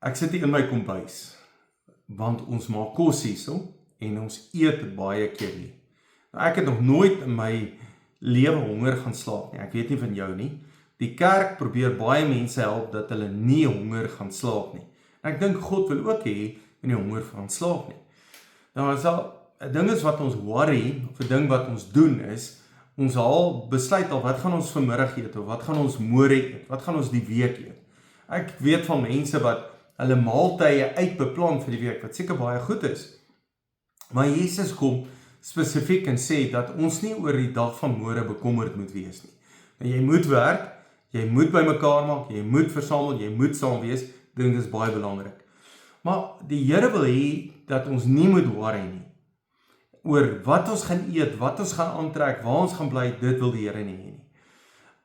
Ek sit hier in my kombuis, want ons maak kos hierso en ons eet baie keer hier. Nou, ek het nog nooit in my lewe honger gaan slaap nie. Ek weet nie van jou nie. Die kerk probeer baie mense help dat hulle nie honger gaan slaap nie. En ek dink God wil ook hê in die honger gaan slaap nie. Nou as al 'n ding is wat ons worry, of 'n ding wat ons doen is, ons al besluit al wat gaan ons vanmiddag eet, of wat gaan ons môre eet, wat gaan ons die week eet. Ek weet van mense wat hulle maaltye uitbeplan vir die week, wat seker baie goed is. Maar Jesus kom spesifiek en sê dat ons nie oor die dag van môre bekommerd moet wees nie. En jy moet werk, jy moet by mekaar maak, jy moet versamel, jy moet saam wees, ek dink dis baie belangrik. Maar die Here wil hê dat ons nie moet worry nie. Oor wat ons gaan eet, wat ons gaan aantrek, waar ons gaan bly, dit wil die Here nie hê nie.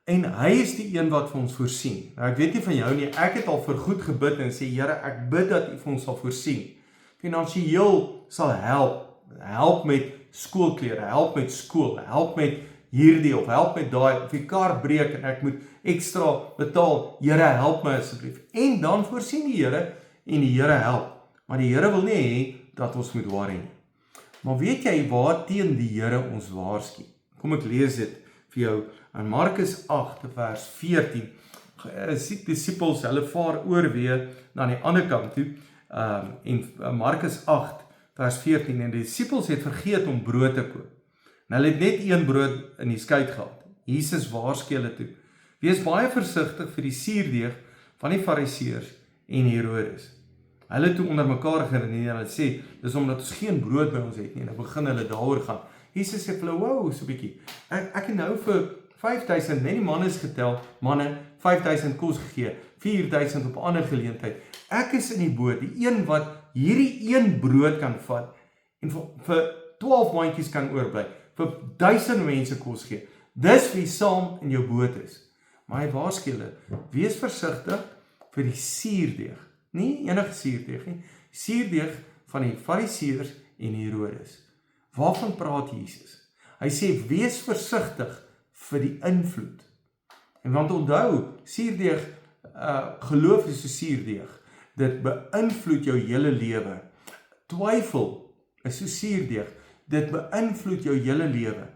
En hy is die een wat vir ons voorsien. Nou ek weet nie van jou nie, ek het al vir goed gebid en sê, Here, ek bid dat U vir ons sal voorsien. Finansieel sal help met skoolklere, help met skool, help met hierdie of help met daai, of die kar breek en ek moet ekstra betaal, Here help my asseblief. En dan voorsien die Here en die Here help. Maar die Here wil nie hê dat ons moet worry nie. Maar weet jy waar teen die Here ons waarsku? Kom ek lees dit vir jou in Markus 8 vers 14. Die disippels, hulle vaar oor weer na die ander kant toe. En Markus 8 vers 14, en die disippels het vergeet om brood te koop. En hulle het net een brood in die skuit gehad. Jesus waarsku hulle toe: wees baie versigtig vir die suurdeeg van die Fariseërs en Herodes. Hulle het toe onder mekaar geredeneer en hulle sê, dis omdat ons geen brood by ons het nie, en dan begin hulle daaroor gaan. Jesus sê vir hulle, wow, so 'n bietjie. Ek het nou vir 5000, net die manne is getel, 5000 kos gegee, 4000 op 'n ander geleentheid. Ek is in die boot, die een wat hierdie een brood kan vat en vir 12 mandjies kan oorbly, vir 1000 mense kos gee. Dis wie saam in jou boot is. Maar hy waarsku hulle, wees versigtig vir die suurdeeg. Nie enige suurdeeg nie, suurdeeg van die Fariseërs en Herodes. Waarvan praat Jesus? Hy sê, wees versigtig vir die invloed. En want onthou, suurdeeg, geloof is so suurdeeg. Dit beïnvloed jou hele lewe. Twyfel is so suurdeeg. Dit beïnvloed jou hele lewe.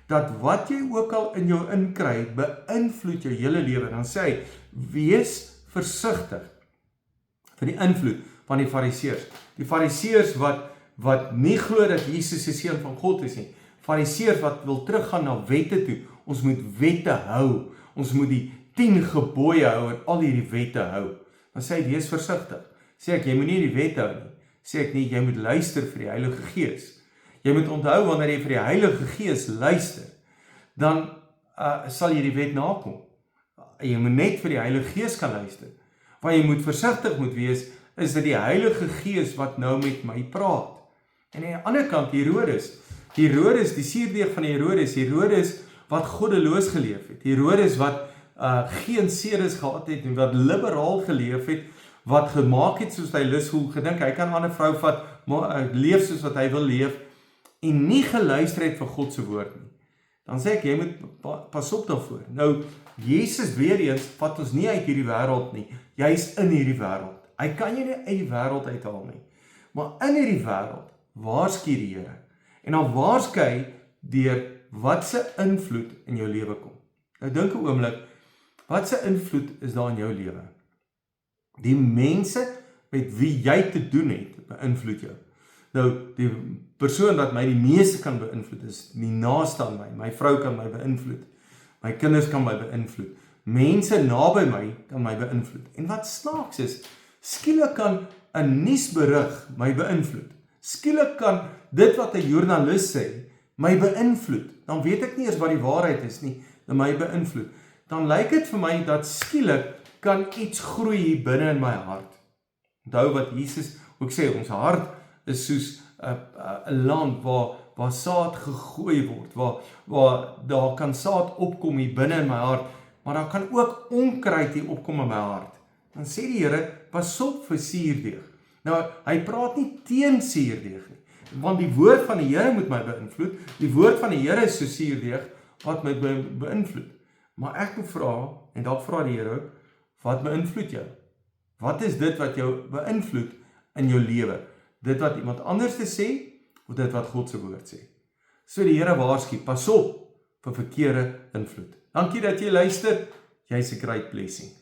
Dat wat jy ook al in jou inkry, beïnvloed jou hele lewe. Dan sê hy, wees versigtig vir die invloed van die Fariseërs. Die Fariseërs wat nie glo dat Jesus die seun van God is nie. Fariseërs wat wil teruggaan na wette toe. Ons moet wette hou. Ons moet die 10 gebooie hou en al hierdie wette hou. Dan sê hy, wees versigtig. Sê ek, jy moet nie die wette hou nie. Sê ek nie, jy moet luister vir die Heilige Gees. Jy moet onthou, wanneer jy vir die Heilige Gees luister, dan sal jy die wet nakom. Jy moet net vir die Heilige Gees kan luister. Waar jy moet versigtig moet wees, is dit die Heilige Gees wat nou met my praat. En aan die ander kant, Herodes, die suurdeeg van Herodes wat goddeloos geleef het, Herodes wat geen sedes gehad het en wat liberaal geleef het, wat gemaak het soos hy lus voel, gedink hy kan 'n ander vrou vat, maar leef soos wat hy wil leef, en nie geluister het vir God se woord nie. Dan sê ek, jy moet pas op daarvoor. Nou, Jesus weer eens vat ons nie uit hierdie wêreld nie, jy is in hierdie wêreld. Hy kan jy nie uit die wêreld uithaal nie. Maar in hierdie wêreld waarsku die Here. En dan waarsku hy deur wat se invloed in jou lewe kom. Nou dink 'n oomblik, wat se invloed is daar in jou lewe? Die mense met wie jy te doen het, beïnvloed jou. Nou, die persoon wat my die meeste kan beïnvloed is die naaste aan my. My vrou kan my beïnvloed. My kinders kan my beïnvloed. Mense naby my kan my beïnvloed. En wat snaaks is, skielik kan 'n nuusberig my beïnvloed. Skielik kan dit wat 'n joernalis sê my beïnvloed. Dan weet ek nie eens wat die waarheid is nie, dat my beïnvloed. Dan lyk dit vir my dat skielik kan iets groei hier binne in my hart. Onthou wat Jesus ook sê, ons hart is soos 'n land waar saad gegooi word, waar daar kan saad opkom hier binne in my hart, maar daar kan ook onkruid hier opkom in my hart. Dan sê die Here, pas op vir suurdeeg. Nou, hy praat nie teen suurdeeg nie, want die woord van die Here moet my beïnvloed. Die woord van die Here is so suurdeeg wat my beïnvloed. Maar ek moet vra, en dalk vra die Here ook, wat beïnvloed jou? Wat is dit wat jou beïnvloed in jou lewe? Dit wat iemand anders te sê, of dit wat God se woord sê? So die Here waarsku, pas op vir verkeerde invloed. Dankie dat jy luister, jy's 'n great blessing.